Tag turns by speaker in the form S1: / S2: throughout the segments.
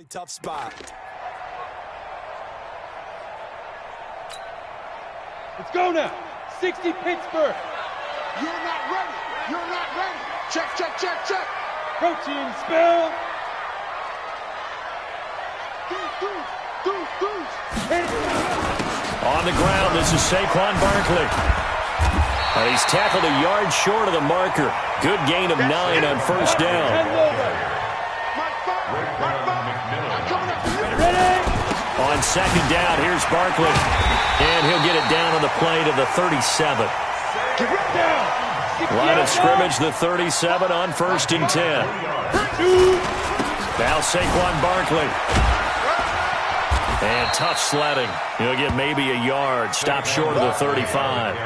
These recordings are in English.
S1: tough spot.
S2: Let's go now. 60 Pittsburgh.
S3: You're not ready. You're not ready. Check, check, check, check.
S2: Protein spill.
S4: On the ground, this is Saquon Barkley. And he's tackled a yard short of the marker. Good gain of 9 on first down. On second down, here's Barkley. And he'll get it down on the play to the 37. Line of scrimmage, the 37 on first and 10. Now Saquon Barkley. And tough sledding. He'll get maybe a yard. Stop short of the 35.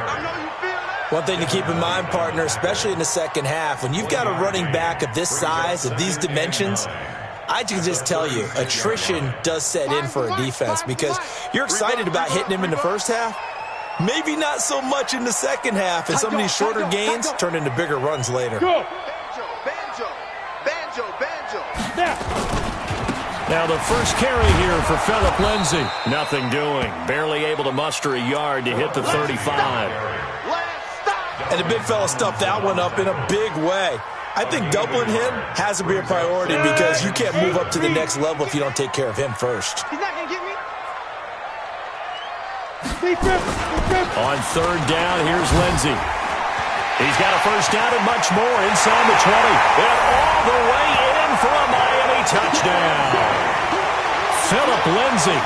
S1: One thing to keep in mind, partner, especially in the second half, when you've got a running back of this size, of these dimensions, I can just tell you, attrition does set in for a defense because you're excited about hitting him in the first half. Maybe not so much in the second half, and some of these shorter gains turn into bigger runs later.
S2: Go.
S4: Now the first carry here for Phillip Lindsay. Nothing doing. Barely able to muster a yard to hit the 35.
S1: And the big fella stuffed that one up in a big way. I think doubling him has to be a priority because you can't move up to the next level if you don't take care of him first.
S3: He's not going to get me.
S4: On third down, here's Lindsay. He's got a first down and much more inside the 20. And all the way in for a Miami touchdown. Phillip Lindsay,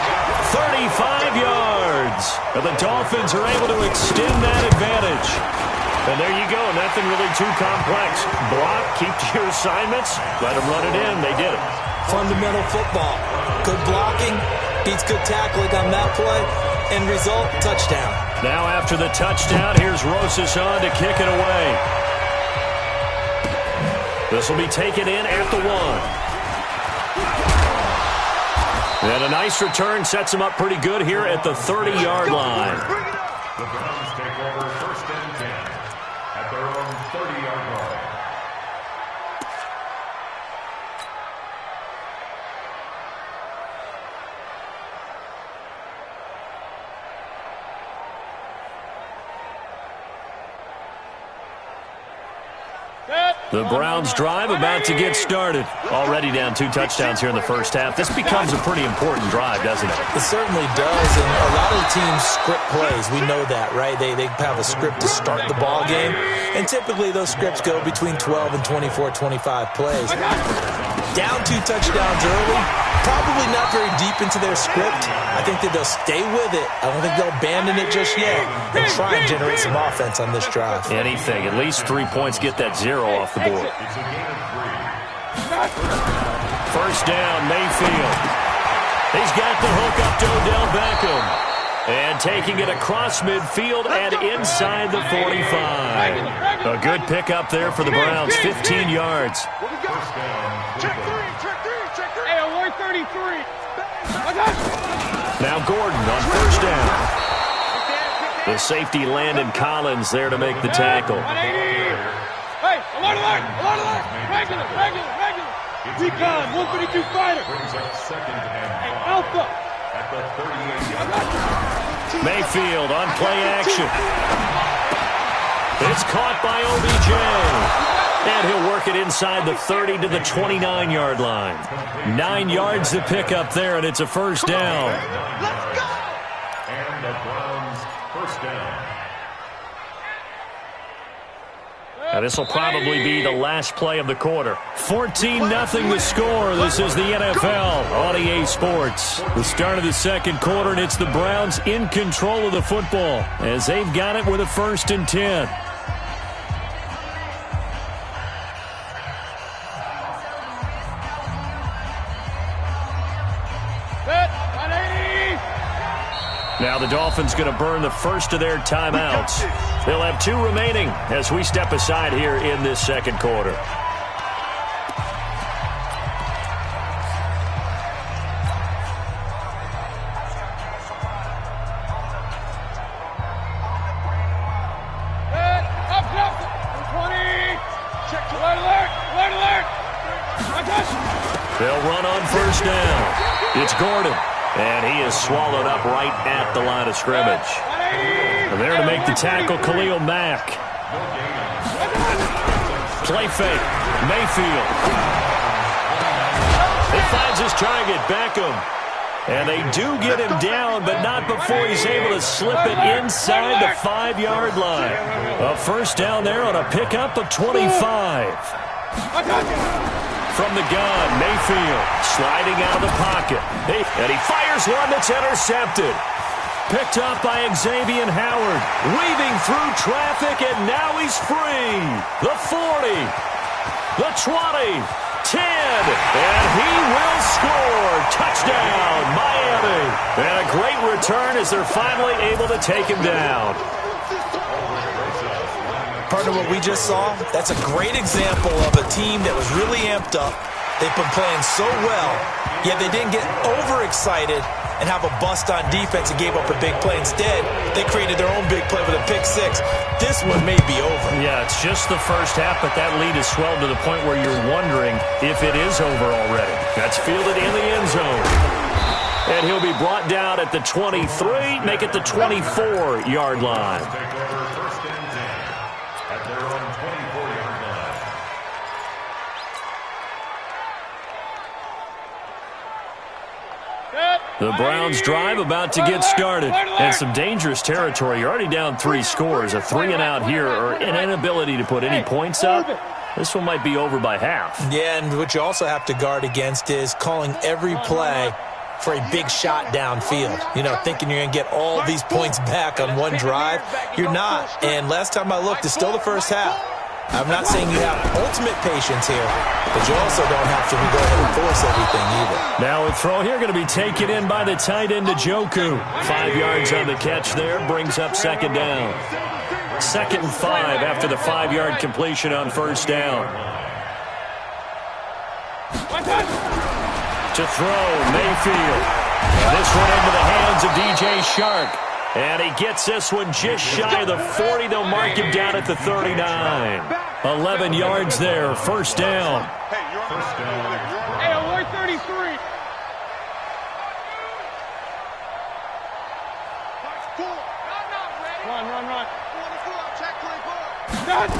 S4: 35 yards. And the Dolphins are able to extend that advantage. And there you go, nothing really too complex. Block, keep to your assignments, let them run it in. They did it.
S1: Fundamental football. Good blocking, beats good tackling on that play. End result, touchdown.
S4: Now after the touchdown, here's Rosas on to kick it away. This will be taken in at the 1. And a nice return sets him up pretty good here at the 30-yard line.
S5: The Browns take over first and 10 at their own 30-yard line.
S4: The Browns drive about to get started. Already down 2 touchdowns here in the first half. This becomes a pretty important drive, doesn't it?
S1: It certainly does, and a lot of the teams script plays. We know that, right? They have a script to start the ball game, and typically those scripts go between 12 and 24, 25 plays. Down 2 touchdowns early, probably not very deep into their script. I think that they'll stay with it. I don't think they'll abandon it just yet and try and generate some offense on this drive.
S4: Anything. At least 3 points, get that 0 off the board. First down, Mayfield. He's got the hook up to Odell Beckham. And taking it across midfield and inside the 45. A good pickup there for the Browns, 15 yards.
S3: Check 3.
S2: Hey, 133.
S4: Now Gordon on first down. The safety Landon Collins there to make the tackle.
S2: 180. Hey, alert. Regular. Recon, 132 fighter. Hey, Alpha.
S5: At the 38-yard line.
S4: Mayfield on play action. It's caught by OBJ. And he'll work it inside the 30 to the 29-yard line. 9 yards to pick up there, and it's a first down.
S3: Let's go.
S5: And the Browns first down.
S4: Now this will probably be the last play of the quarter. 14-0 the score. This is the NFL on EA Sports. The start of the second quarter, and it's the Browns in control of the football as they've got it with a first and 10. Now the Dolphins going to burn the first of their timeouts. They'll have 2 remaining as we step aside here in this second quarter. They'll run on first first down. It's Gordon, and he is swallowed up right at the line of scrimmage. And there to make the tackle, Khalil Mack. Play fake, Mayfield. He finds his target, Beckham. And they do get him down, but not before he's able to slip it inside the 5-yard line. A first down there on a pickup of 25. From the gun, Mayfield sliding out of the pocket. And he fires one that's intercepted. Picked up by Xavier Howard. Weaving through traffic, and now he's free. The 40. The 20. 10. And he will score. Touchdown, Miami. And a great return as they're finally able to take him down.
S1: Partner, what we just saw, that's a great example of a team that was really amped up. They've been playing so well, yet they didn't get overexcited and have a bust on defense and gave up a big play. Instead, they created their own big play with a pick six. This one may be over.
S4: Yeah, it's just the first half, but that lead has swelled to the point where you're wondering if it is over already. That's fielded in the end zone. And he'll be brought down at the 23, make it the 24-yard line. The Browns drive about to get started. And some dangerous territory. You're already down 3 scores. A 3-and-out here or an inability to put any points up. This one might be over by half.
S1: Yeah, and what you also have to guard against is calling every play for a big shot downfield. You know, thinking you're going to get all these points back on one drive. You're not. And last time I looked, it's still the first half. I'm not saying you have ultimate patience here, but you also don't have to go ahead and force everything either.
S4: Now a throw here going to be taken in by the tight end, Njoku. 5 yards on the catch there, brings up second down. 2nd and 5 after the 5-yard completion on first down. To throw, Mayfield. And this one into the hands of DJ Shark. And he gets this one just shy of the 40. They'll mark him down at the 39. 11 yards there, first down.
S2: Hey, alert 33. Run.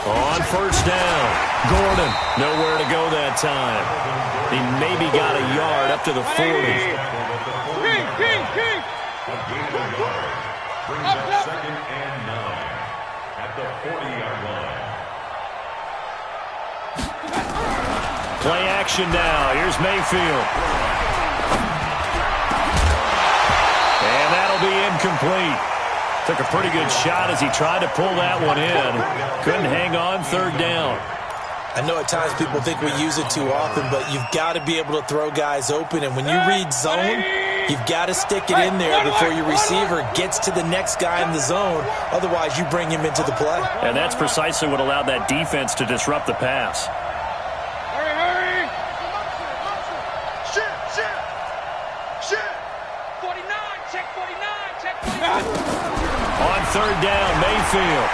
S4: On first down, Gordon, nowhere to go that time. He maybe got a yard up to the 40.
S2: King.
S5: Brings up 2nd and 9 at the 40-yard line.
S4: Play action now. Here's Mayfield. And that'll be incomplete. Took a pretty good shot as he tried to pull that one in. Couldn't hang on, 3rd down.
S1: I know at times people think we use it too often, but you've got to be able to throw guys open. And when you read zone, you've got to stick it in there before your receiver gets to the next guy in the zone. Otherwise, you bring him into the play.
S4: And that's precisely what allowed that defense to disrupt the pass.
S2: Hurry. Shit. 49, check 49.
S4: On 3rd down, Mayfield.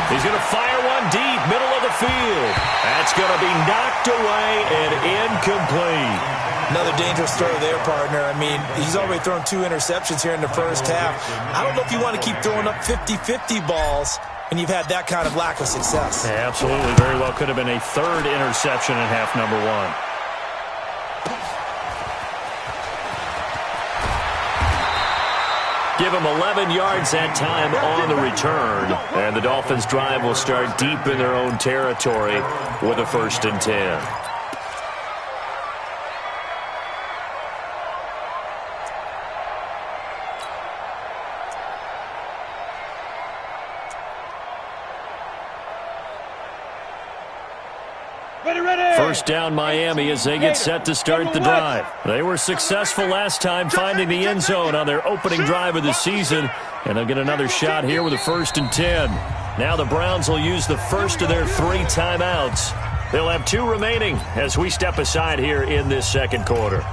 S4: He's going to fire one deep, middle of the field. That's going to be knocked away and incomplete.
S1: Another dangerous throw there, partner. I mean, he's already thrown 2 interceptions here in the first half. I don't know if you want to keep throwing up 50-50 balls when you've had that kind of lack of success.
S4: Yeah, absolutely. Very well could have been a 3rd interception in half number 1. Give them 11 yards that time on the return. And the Dolphins' drive will start deep in their own territory with a 1st and 10. First down, Miami, as they get set to start the drive. They were successful last time finding the end zone on their opening drive of the season, and they'll get another shot here with a 1st and 10. Now the Browns will use the first of their 3 timeouts. They'll have 2 remaining as we step aside here in this 2nd quarter.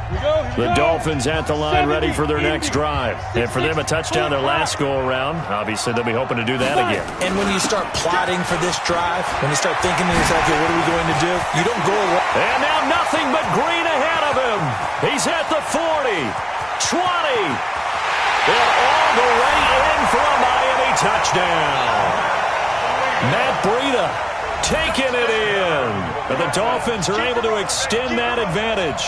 S4: The Dolphins at the line ready for their next drive. And for them, a touchdown their last go-around. Obviously, they'll be hoping to do that again.
S1: And when you start plotting for this drive, when you start thinking to yourself, okay, what are we going to do? You don't go along.
S4: And now nothing but green ahead of him. He's at the 40, 20, and all the way in for a Miami touchdown. Matt Breida taking it in. But the Dolphins are able to extend that advantage.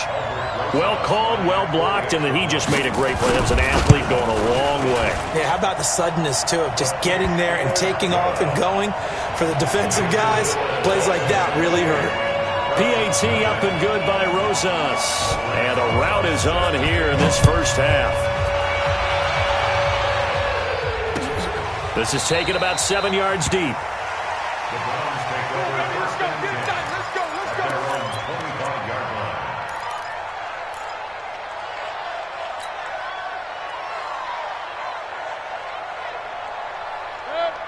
S4: Well called, well blocked, and then he just made a great play. That was an athlete going a long way.
S1: Yeah, how about the suddenness, too, of just getting there and taking off and going? For the defensive guys, plays like that really hurt.
S4: PAT up and good by Rosas. And a route is on here in this first half. This is taken about 7 yards deep.
S5: The Browns take over first and 10 at their own 25-yard line.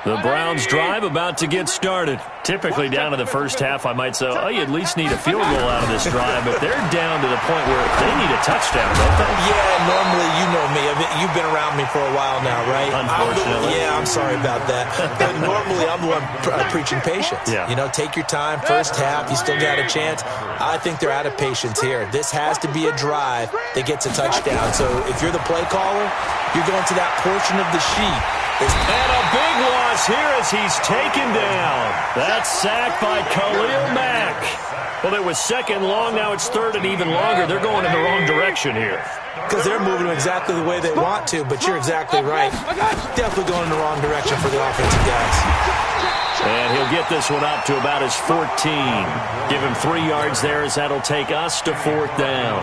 S4: The Browns drive about to get started. Typically down to the first half, I might say, oh, you at least need a field goal out of this drive, but they're down to the point where they need a touchdown, don't they?
S1: Yeah, normally, you know me. You've been around me for a while now, right?
S4: Unfortunately.
S1: I'm sorry about that. But normally, I'm the one preaching patience.
S4: Yeah.
S1: You know, take your time. First half, you still got a chance. I think they're out of patience here. This has to be a drive that gets a touchdown. So if you're the play caller, you're going to that portion of the sheet.
S4: And a big loss here as he's taken down. That's sacked by Khalil Mack. Well, it was second long. Now it's third and even longer. They're going in the wrong direction here.
S1: Because they're moving exactly the way they want to, but you're exactly right. Definitely going in the wrong direction for the offensive guys.
S4: And he'll get this one up to about his 14. Give him 3 yards there as that'll take us to fourth down.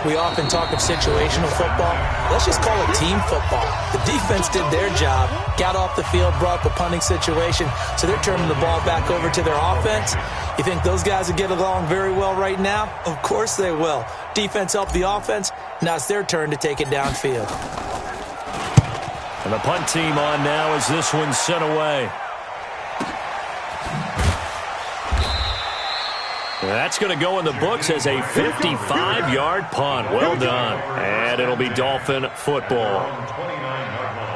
S1: We often talk of situational football. Let's just call it team football. The defense did their job, got off the field, brought up a punting situation, so they're turning the ball back over to their offense. You think those guys will get along very well right now? Of course they will. Defense helped the offense. Now it's their turn to take it downfield.
S4: And the punt team on now as this one's sent away. That's going to go in the books as a 55-yard punt. Well done. And it'll be Dolphin football.
S5: 29-yard line.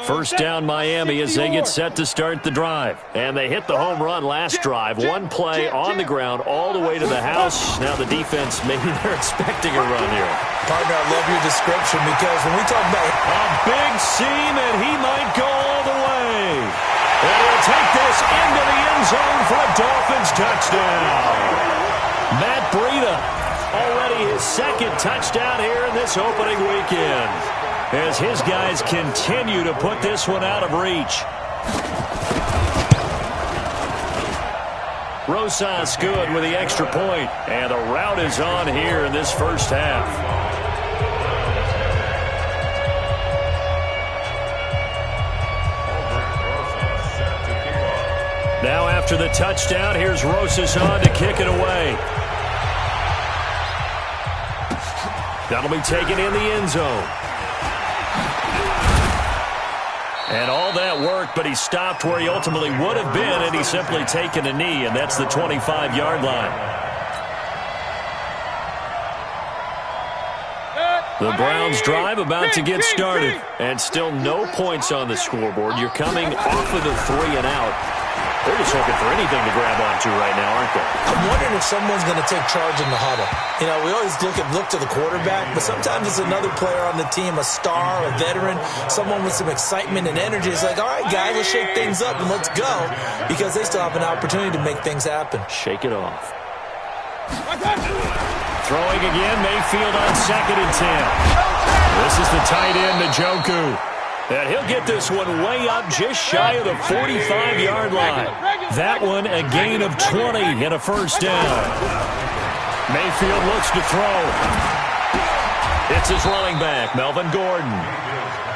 S4: First down Miami as they get set to start the drive. And they hit the home run last drive. One play on the ground all the way to the house. Now the defense, maybe they're expecting a run here.
S1: Partner, I love your description because when we talk about
S4: a big seam, and he might go all the way. And he'll take this into the end zone for a Dolphins touchdown. Matt Breida, already his second touchdown here in this opening weekend, as his guys continue to put this one out of reach. Rosas good with the extra point, and the route is on here in this first half. Now after the touchdown, here's Rosas on to kick it away. That'll be taken in the end zone. And all that worked, but he stopped where he ultimately would have been, and he's simply taken a knee, and that's the 25-yard line. The Browns drive about to get started, and still no points on the scoreboard. You're coming off of the 3 and out. They're just looking for anything to grab onto right now, aren't they?
S1: I'm wondering if someone's going to take charge in the huddle. You know, we always look to the quarterback, but sometimes it's another player on the team, a star, a veteran, someone with some excitement and energy. It's like, all right, guys, let's shake things up and let's go, because they still have an opportunity to make things happen.
S4: Shake it off. Throwing again, Mayfield on 2nd and 10. This is the tight end, Njoku. And he'll get this one way up just shy of the 45-yard line. That one a gain of 20 and a first down. Mayfield looks to throw. It's his running back, Melvin Gordon.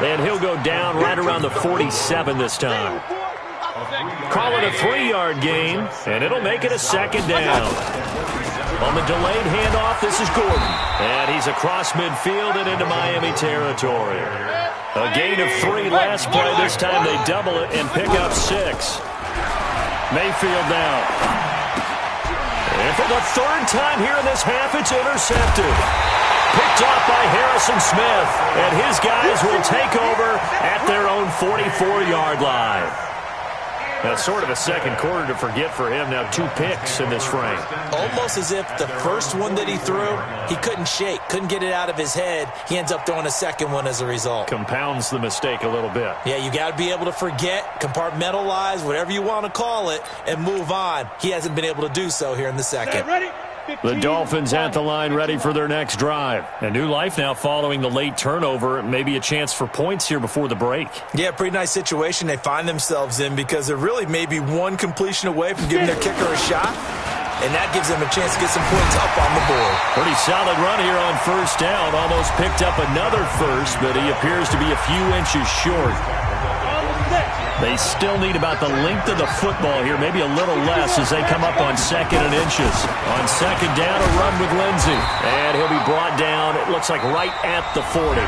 S4: And he'll go down right around the 47 this time. Call it a 3-yard gain, and it'll make it a second down. On the delayed handoff, this is Gordon. And he's across midfield and into Miami territory. A gain of 3 last play. This time they double it and pick up 6. Mayfield now. And for the 3rd time here in this half, it's intercepted. Picked off by Harrison Smith. And his guys will take over at their own 44-yard line. That's sort of a second quarter to forget for him. Now 2 picks in this frame.
S1: Almost as if the first one that he threw, he couldn't shake, couldn't get it out of his head. He ends up throwing a second one as a result.
S4: Compounds the mistake a little bit.
S1: Yeah, you got to be able to forget, compartmentalize, whatever you want to call it, and move on. He hasn't been able to do so here in the second.
S2: Ready?
S4: The Dolphins at the line ready for their next drive. A new life now following the late turnover. Maybe a chance for points here before the break.
S1: Yeah, pretty nice situation they find themselves in because they're really maybe one completion away from giving their kicker a shot. And that gives them a chance to get some points up on the board.
S4: Pretty solid run here on first down. Almost picked up another first, but he appears to be a few inches short. They still need about the length of the football here, maybe a little less as they come up on 2nd and inches. On 2nd down, a run with Lindsey. And he'll be brought down, it looks like right at the 40.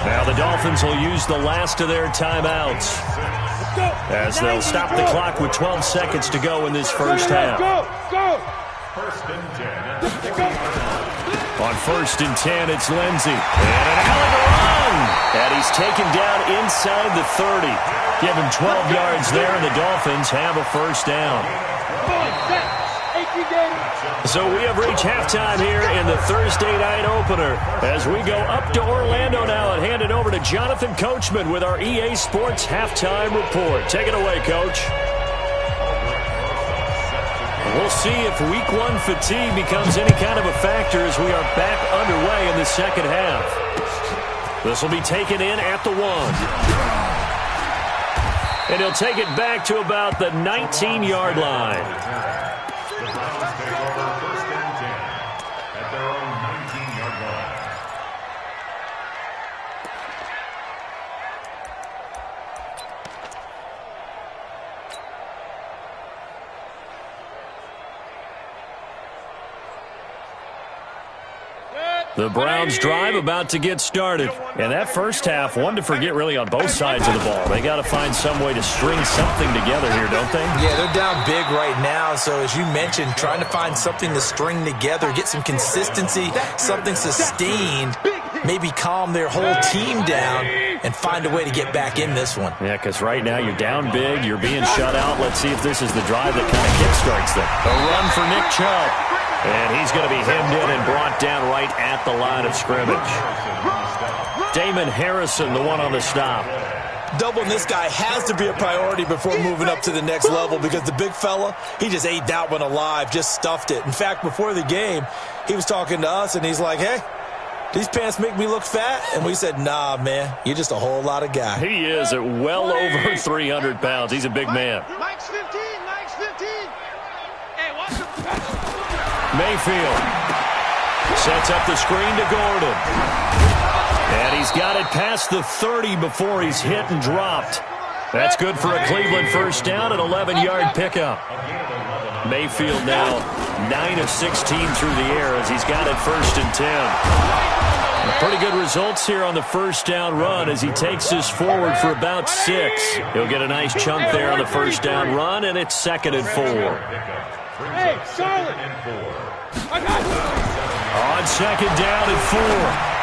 S4: Now the Dolphins will use the last of their timeouts as they'll stop the clock with 12 seconds to go in this first half.
S2: Go!
S5: First and 10.
S4: On 1st and 10, it's Lindsey. And an alley to run. And he's taken down inside the 30. Give him 12 yards there, and the Dolphins have a first down. So we have reached halftime here in the Thursday night opener as we go up to Orlando now and hand it over to Jonathan Coachman with our EA Sports halftime report. Take it away, Coach. We'll see if Week 1 fatigue becomes any kind of a factor as we are back underway in the second half. This will be taken in at the 1. And he'll take it back to about the 19-yard line.
S5: The Browns take over 1st and 10 at their own 19-yard line.
S4: The Browns drive about to get started. And that first half, one to forget really on both sides of the ball. They got to find some way to string something together here, don't they?
S1: Yeah, they're down big right now. So as you mentioned, trying to find something to string together, get some consistency, something sustained, maybe calm their whole team down and find a way to get back in this one.
S4: Yeah, because right now you're down big, you're being shut out. Let's see if this is the drive that kind of kickstarts them. A run for Nick Chubb. And he's going to be hemmed in and brought down right at the line of scrimmage. Damon Harrison, the one on the stop.
S1: Doubling this guy has to be a priority before moving up to the next level because the big fella, he just ate that one alive, just stuffed it. In fact, before the game, he was talking to us, and he's like, hey, these pants make me look fat? And we said, nah, man, you're just a whole lot of guy.
S4: He is at well over 300 pounds. He's a big man.
S2: Mike's 15. Hey, watch him.
S4: Mayfield sets up the screen to Gordon. And he's got it past the 30 before he's hit and dropped. That's good for a Cleveland first down, an 11-yard pickup. Mayfield now 9 of 16 through the air as he's got it 1st and 10. Pretty good results here on the first down run as he takes this forward for about 6. He'll get a nice chunk there on the first down run, and it's 2nd and 4.
S2: Hey, solid. I got
S4: On 2nd down and 4,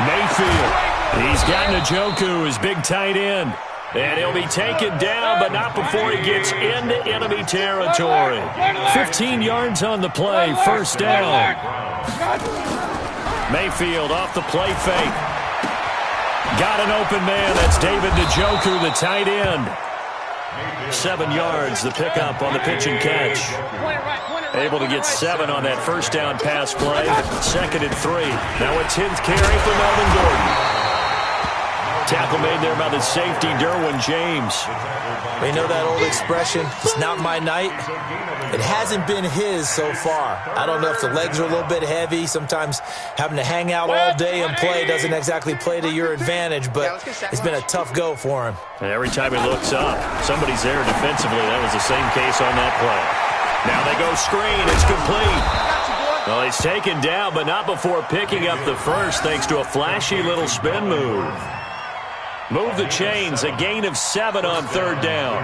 S4: Mayfield. He's got Njoku, his big tight end. And he'll be taken down, but not before he gets into enemy territory. 15 yards on the play, first down. Mayfield off the play fake. Got an open man. That's David Njoku, the tight end. 7 yards, the pickup on the pitch and catch. Able to get 7 on that first down pass play. 2nd and 3. Now a 10th carry for Melvin Gordon. Tackle made there by the safety, Derwin James.
S1: We know that old expression, it's not my night. It hasn't been his so far. I don't know if the legs are a little bit heavy. Sometimes having to hang out all day and play doesn't exactly play to your advantage, but it's been a tough go for him.
S4: And every time he looks up, somebody's there defensively. That was the same case on that play. Now they go screen. It's complete. Well, he's taken down, but not before picking up the first thanks to a flashy little spin move. Move the chains, a gain of 7 on third down.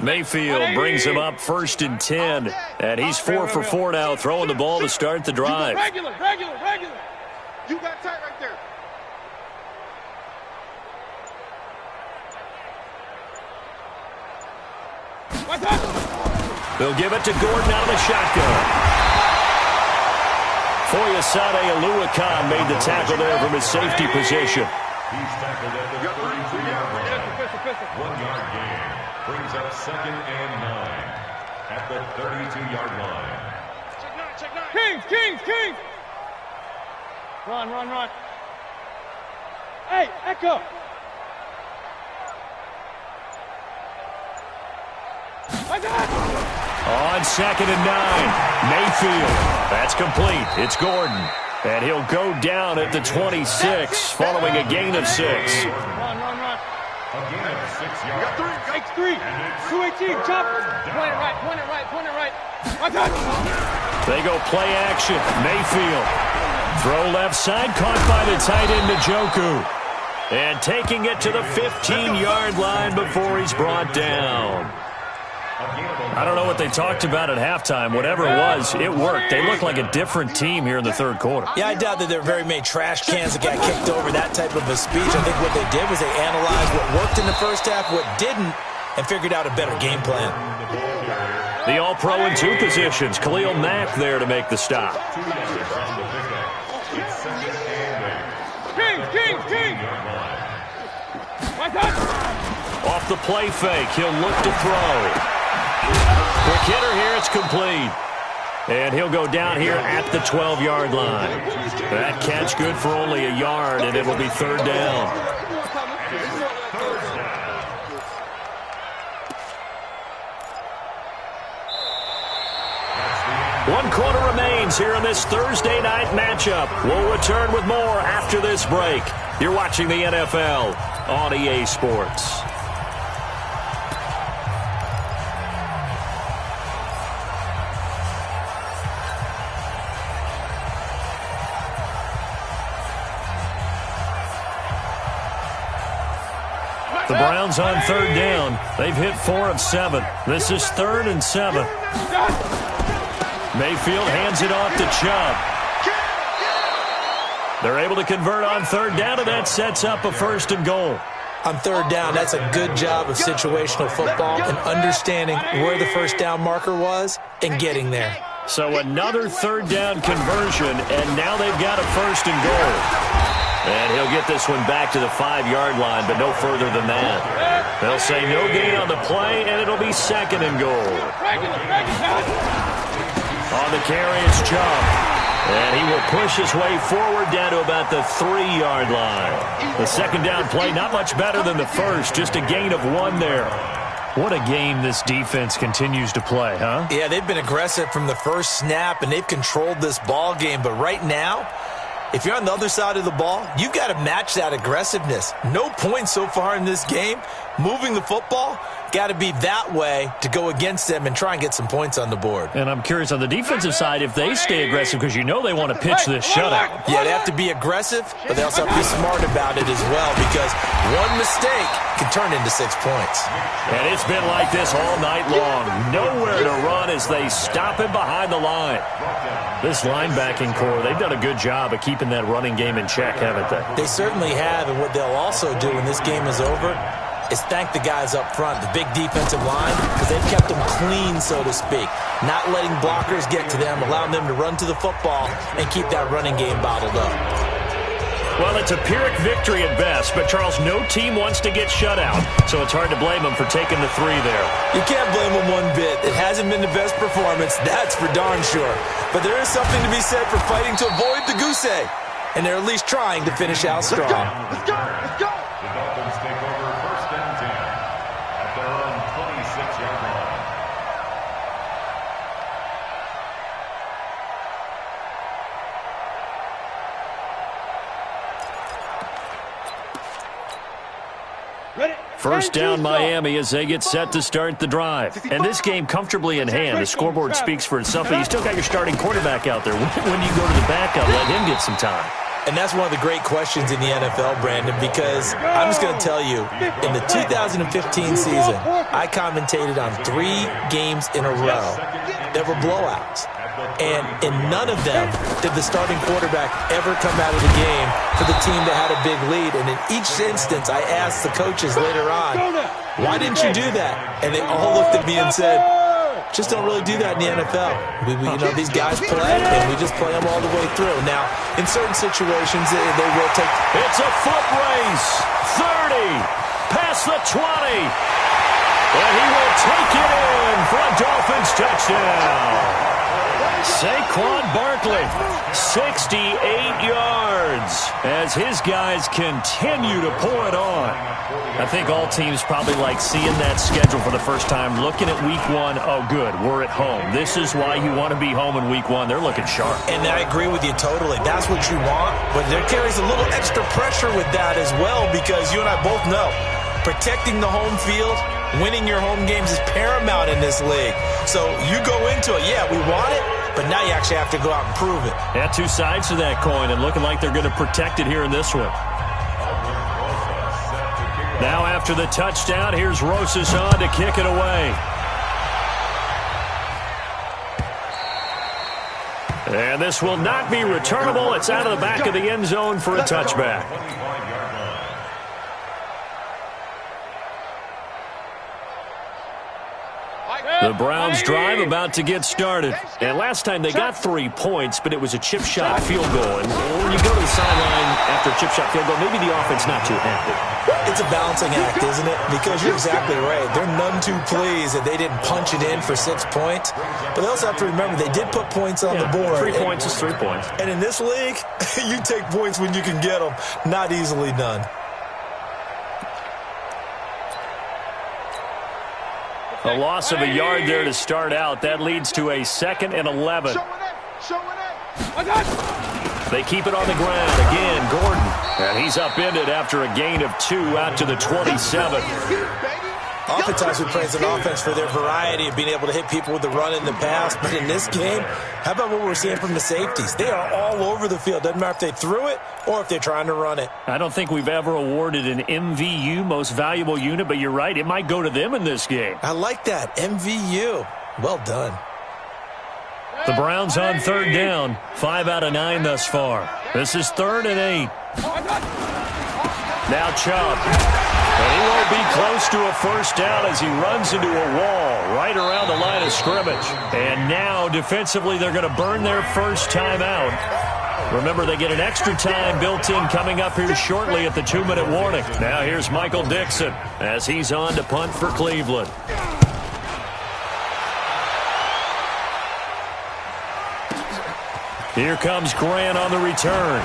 S4: Mayfield brings him up 1st and 10, and he's 4 for 4 now, throwing the ball to start the drive.
S3: Regular. You got tight right there.
S4: They'll give it to Gordon out of the shotgun. Foyesade Aluakan made the tackle there from his safety position.
S5: He's tackled at the 32-yard line. 1 yard gain. Brings up 2nd and 9 at the 32-yard line.
S3: Check 9. Kings. Run. Hey, Echo.
S4: On 2nd and 9, Mayfield. That's complete. It's Gordon. And he'll go down at the 26, following a gain of 6.
S3: Run.
S5: A gain of 6 yards.
S3: Take 3. 218. Chop. Point it right.
S4: They go play action. Mayfield. Throw left side, caught by the tight end Njoku. And taking it to the 15-yard line before he's brought down. I don't know what they talked about at halftime. Whatever it was, it worked. They look like a different team here in the third quarter.
S1: Yeah, I doubt that there are very many trash cans that got kicked over that type of a speech. I think what they did was they analyzed what worked in the first half, what didn't, and figured out a better game plan.
S4: The All-Pro in 2 positions. Khalil Mack there to make the stop.
S3: King.
S4: Off the play fake, he'll look to throw. Quick hitter here, it's complete. And he'll go down here at the 12-yard line. That catch good for only a yard, and it'll be 3rd down. One quarter remains here in this Thursday night matchup. We'll return with more after this break. You're watching the NFL on EA Sports. The Browns on 3rd down. They've hit 4 of 7. This is 3rd and 7. Mayfield hands it off to Chubb. They're able to convert on 3rd down, and that sets up a 1st and goal.
S1: On 3rd down, that's a good job of situational football and understanding where the 1st down marker was and getting there.
S4: So another 3rd down conversion, and now they've got a 1st and goal. And he'll get this one back to the 5-yard line, but no further than that. They'll say no gain on the play, and it'll be 2nd and goal. On the carry, it's Chubb. And he will push his way forward down to about the 3-yard line. The 2nd down play, not much better than the first, just a gain of 1 there. What a game this defense continues to play, huh?
S1: Yeah, they've been aggressive from the first snap, and they've controlled this ball game. But right now, if you're on the other side of the ball, you've got to match that aggressiveness. No points so far in this game. Moving the football, got to be that way to go against them and try and get some points on the board.
S4: And I'm curious on the defensive side if they stay aggressive, because you know they want to pitch this shutout.
S1: Yeah, they have to be aggressive, but they also have to be smart about it as well, because one mistake can turn into 6 points.
S4: And it's been like this all night long. Nowhere to run as they stop him behind the line. This linebacking core, they've done a good job of keeping that running game in check, haven't they?
S1: They certainly have, and what they'll also do when this game is over is thank the guys up front, the big defensive line, because they've kept them clean, so to speak. Not letting blockers get to them, allowing them to run to the football and keep that running game bottled up.
S4: Well, it's a Pyrrhic victory at best, but, Charles, no team wants to get shut out, so it's hard to blame them for taking the 3 there.
S1: You can't blame them one bit. It hasn't been the best performance, that's for darn sure. But there is something to be said for fighting to avoid the goose egg, and they're at least trying to finish out strong.
S3: Let's go.
S5: The Dolphins take over 1st and 10 at their own 26-yard line.
S2: Ready?
S4: First down, Miami, as they get set to start the drive. And this game comfortably in hand. The scoreboard speaks for itself, but you still got your starting quarterback out there. When do you go to the backup? Let him get some time.
S1: And that's one of the great questions in the NFL, Brandon, because I'm just going to tell you, in the 2015 season, I commentated on 3 games in a row that were blowouts. And in none of them did the starting quarterback ever come out of the game for the team that had a big lead. And in each instance, I asked the coaches later on, why didn't you do that? And they all looked at me and said, just don't really do that in the NFL. These guys play, and we just play them all the way through. Now, in certain situations, they will take...
S4: It's a foot race. 30, past the 20. And he will take it in for a Dolphins touchdown. Saquon Barkley, 68 yards, as his guys continue to pour it on. I think all teams probably like seeing that schedule for the first time, looking at week 1. Oh, good, we're at home. This is why you want to be home in week 1. They're looking sharp.
S1: And I agree with you totally. That's what you want, but there carries a little extra pressure with that as well, because you and I both know protecting the home field, winning your home games is paramount in this league. So you go into it, yeah, we want it, but now you actually have to go out and prove it.
S4: Yeah, 2 sides to that coin, and looking like they're going to protect it here in this one. Now after the touchdown, here's Rosas on to kick it away. And this will not be returnable. It's out of the back of the end zone for a touchback. The Browns drive about to get started. And last time they got 3 points, but it was a chip shot field goal. And when you go to the sideline after a chip shot field goal, maybe the offense not too happy.
S1: It's a balancing act, isn't it? Because you're exactly right. They're none too pleased that they didn't punch it in for 6 points. But they also have to remember they did put points on the board.
S4: 3 points is 3 points.
S1: And in this league, you take points when you can get them. Not easily done.
S4: A loss of a yard there to start out. That leads to a 2nd and 11. They keep it on the ground. Again, Gordon. And he's upended after a gain of 2 out to the 27.
S1: Oftentimes we praise an offense for their variety of being able to hit people with the run in the pass. But in this game, how about what we're seeing from the safeties? They are all over the field. Doesn't matter if they threw it or if they're trying to run it.
S4: I don't think we've ever awarded an MVU, most valuable unit, but you're right. It might go to them in this game.
S1: I like that. MVU. Well done.
S4: The Browns on 3rd down. 5 out of 9 thus far. This is 3rd and 8. Now Chubb. And he won't be close to a first down as he runs into a wall right around the line of scrimmage. And now, defensively, they're going to burn their first time out. Remember, they get an extra time built in coming up here shortly at the 2-minute warning. Now here's Michael Dixon as he's on to punt for Cleveland. Here comes Grant on the return.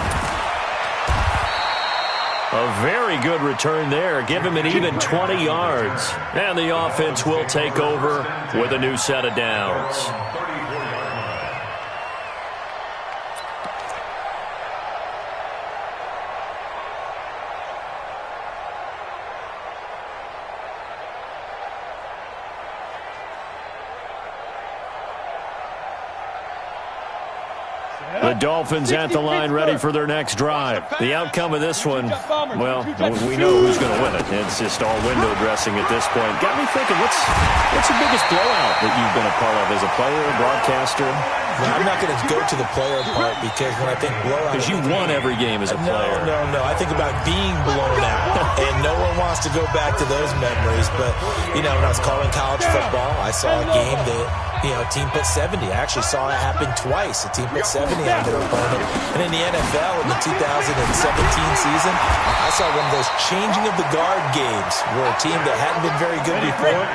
S4: A very good return there. Give him an even 20 yards. And the offense will take over with a new set of downs. The Dolphins at the line ready for their next drive. The outcome of this one, well, we know who's going to win it. It's just all window dressing at this point. Got me thinking, what's the biggest blowout that you've been a part of as a player, broadcaster?
S1: Well, I'm not going to go to the player part because when I think blowout...
S4: Because you won every game as a player.
S1: No. I think about being blown out. And no one wants to go back to those memories. But, when I was calling college football, I saw a game that... a team put 70. I actually saw it happen twice. A team put 70 on their opponent. And in the NFL, in the 2017 season, I saw one of those changing of the guard games where a team that hadn't been very good before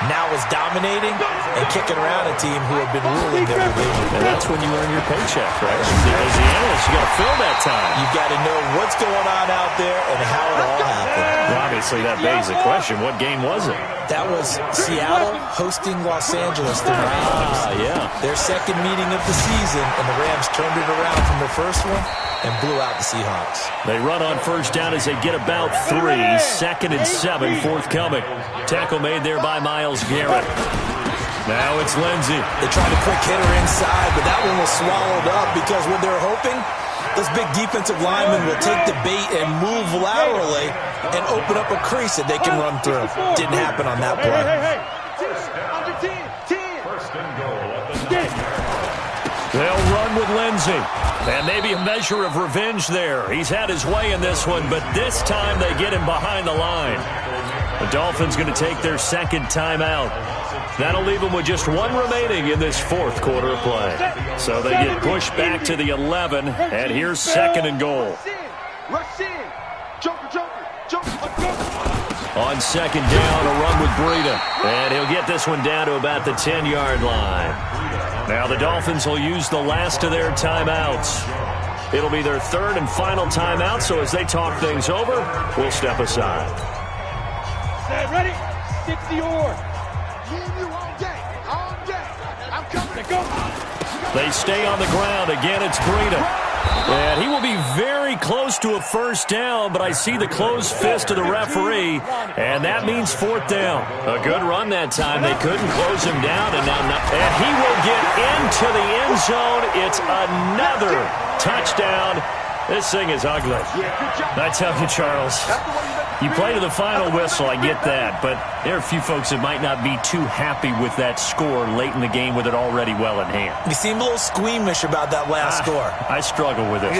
S1: now is dominating and kicking around a team who had been ruling their division.
S4: And that's when you earn your paycheck, right? As the analyst, you got to fill that time.
S1: You got to know what's going on out there and how it all happened.
S4: Well, obviously, that begs the question, what game was it?
S1: That was Seattle hosting Los Angeles.
S4: Yeah.
S1: Their second meeting of the season, and the Rams turned it around from their first one and blew out the Seahawks.
S4: They run on first down as they get about 3. 2nd and 7, forthcoming. Tackle made there by Myles Garrett. Now it's Lindsey.
S1: They tried a quick hitter inside, but that one was swallowed up because what they're hoping, those big defensive linemen will take the bait and move laterally and open up a crease that they can run through. Didn't happen on that play.
S3: Under 10.
S5: First and goal at the 9.
S4: They'll run with Lindsey. And maybe a measure of revenge there. He's had his way in this one, but this time they get him behind the line. The Dolphins going to take their second timeout. That'll leave them with just 1 remaining in this 4th quarter of play. So they get pushed back to the 11, and here's 2nd and goal.
S3: Rush in. Joker.
S4: On 2nd down, a run with Breida. And he'll get this one down to about the 10-yard line. Now the Dolphins will use the last of their timeouts. It'll be their 3rd and final timeout, so as they talk things over, we'll step aside.
S2: Set, ready? 60 or.
S3: Me and you all day. I'm coming.
S2: Go.
S4: They stay on the ground. Again, it's Breida. And he will be very close to a first down, but I see the closed fist of the referee, and that means 4th down. A good run that time. They couldn't close him down, and he will get into the end zone. It's another touchdown. This thing is ugly. I tell you, Charles, you play to the final whistle, I get that, but there are a few folks that might not be too happy with that score late in the game with it already well in hand.
S1: You seem a little squeamish about that last score.
S4: I struggle with it.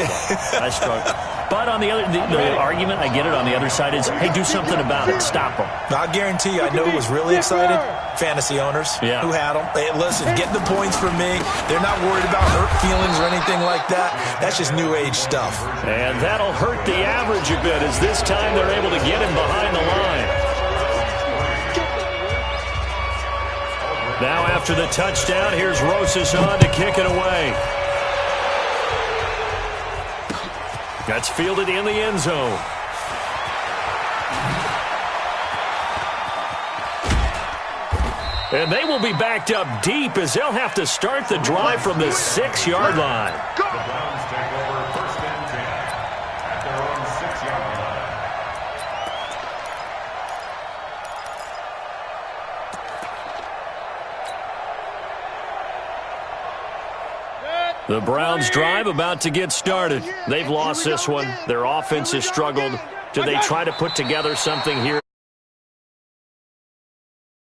S4: I struggle. But on the other, the argument, I get it, on the other side is, hey, do something about it. Stop them.
S1: I guarantee you, I know who was really excited. Fantasy owners who had them. Hey, listen, get the points from me. They're not worried about hurt feelings or anything like that. That's just new age stuff.
S4: And that'll hurt the average a bit as this time they're able to get him behind the line. Now after the touchdown, here's Rosas on to kick it away. That's fielded in the end zone. And they will be backed up deep as they'll have to start the drive from the 6-yard line.
S5: The Browns take over 1st and 10 at their own 6-yard line.
S4: The Browns drive about to get started. They've lost this one. Their offense has struggled. Do they try to put together something here?